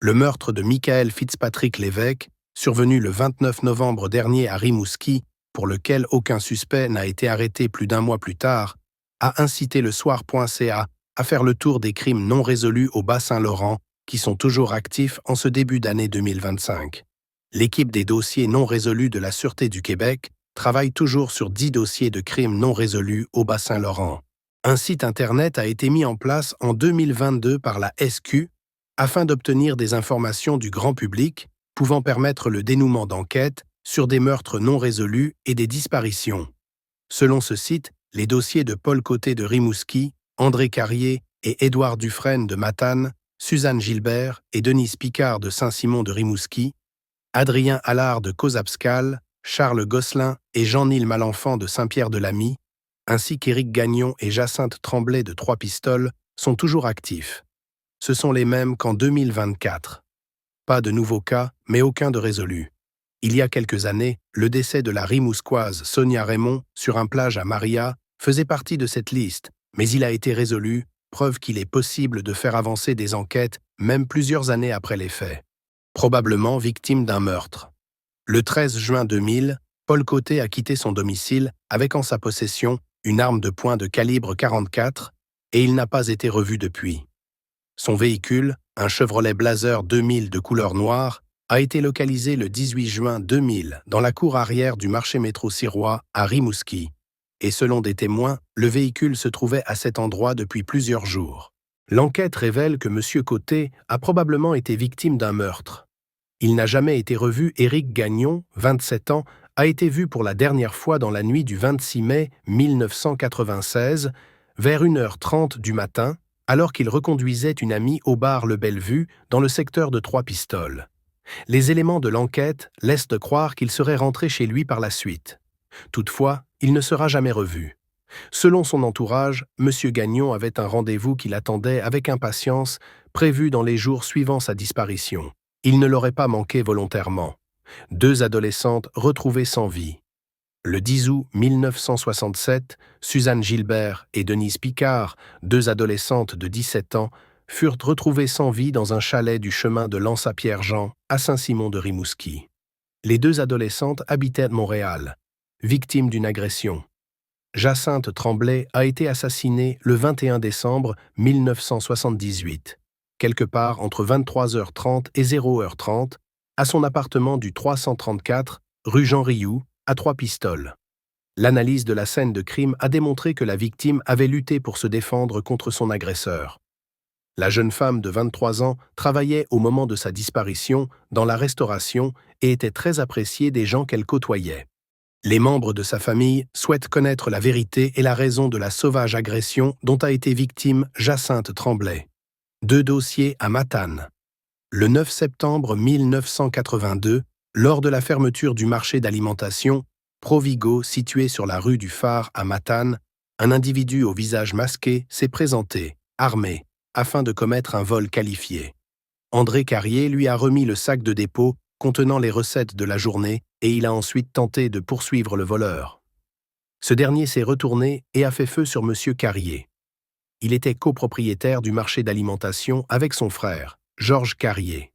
Le meurtre de Michael Fitzpatrick Lévesque, survenu le 29 novembre dernier à Rimouski, pour lequel aucun suspect n'a été arrêté plus d'un mois plus tard, a incité le Soir.ca à faire le tour des crimes non résolus au Bas-Saint-Laurent, qui sont toujours actifs en ce début d'année 2025. L'équipe des dossiers non résolus de la Sûreté du Québec travaille toujours sur 10 dossiers de crimes non résolus au Bas-Saint-Laurent. Un site Internet a été mis en place en 2022 par la SQ afin d'obtenir des informations du grand public pouvant permettre le dénouement d'enquêtes sur des meurtres non résolus et des disparitions. Selon ce site, les dossiers de Paul Côté de Rimouski, André Carrier et Édouard Dufresne de Matane, Suzanne Gilbert et Denise Picard de Saint-Simon de Rimouski, Adrien Allard de Causapscal, Charles Gosselin et Jean-Nil Malenfant de Saint-Pierre-de-Lamy, ainsi qu'Éric Gagnon et Jacinthe Tremblay de Trois-Pistoles, sont toujours actifs. Ce sont les mêmes qu'en 2024. Pas de nouveaux cas, mais aucun de résolu. Il y a quelques années, le décès de la Rimousquoise Sonia Raymond sur un plage à Maria faisait partie de cette liste, mais il a été résolu, preuve qu'il est possible de faire avancer des enquêtes même plusieurs années après les faits. Probablement victime d'un meurtre. Le 13 juin 2000, Paul Côté a quitté son domicile avec en sa possession une arme de poing de calibre 44 et il n'a pas été revu depuis. Son véhicule, un Chevrolet Blazer 2000 de couleur noire, a été localisé le 18 juin 2000 dans la cour arrière du marché métro Sirois à Rimouski. Et selon des témoins, le véhicule se trouvait à cet endroit depuis plusieurs jours. L'enquête révèle que M. Côté a probablement été victime d'un meurtre. Il n'a jamais été revu. Éric Gagnon, 27 ans, a été vu pour la dernière fois dans la nuit du 26 mai 1996, vers 1h30 du matin, alors qu'il reconduisait une amie au bar Le Bellevue dans le secteur de Trois-Pistoles. Les éléments de l'enquête laissent croire qu'il serait rentré chez lui par la suite. Toutefois, il ne sera jamais revu. Selon son entourage, M. Gagnon avait un rendez-vous qu'il attendait avec impatience, prévu dans les jours suivant sa disparition. Il ne l'aurait pas manqué volontairement. 2 adolescentes retrouvées sans vie. Le 10 août 1967, Suzanne Gilbert et Denise Picard, 2 adolescentes de 17 ans, furent retrouvées sans vie dans un chalet du chemin de l'Anse-à-Pierre-Jean à Saint-Simon de Rimouski. Les 2 adolescentes habitaient à Montréal, victimes d'une agression. Jacinthe Tremblay a été assassinée le 21 décembre 1978, quelque part entre 23h30 et 0h30, à son appartement du 334 rue Jean Rioux, à Trois-Pistoles. L'analyse de la scène de crime a démontré que la victime avait lutté pour se défendre contre son agresseur. La jeune femme de 23 ans travaillait au moment de sa disparition dans la restauration et était très appréciée des gens qu'elle côtoyait. Les membres de sa famille souhaitent connaître la vérité et la raison de la sauvage agression dont a été victime Jacinthe Tremblay. 2 dossiers à Matane. Le 9 septembre 1982, lors de la fermeture du marché d'alimentation Provigo situé sur la rue du Phare à Matane, un individu au visage masqué s'est présenté, armé, afin de commettre un vol qualifié. André Carrier lui a remis le sac de dépôt contenant les recettes de la journée et il a ensuite tenté de poursuivre le voleur. Ce dernier s'est retourné et a fait feu sur M. Carrier. Il était copropriétaire du marché d'alimentation avec son frère, Georges Carrier.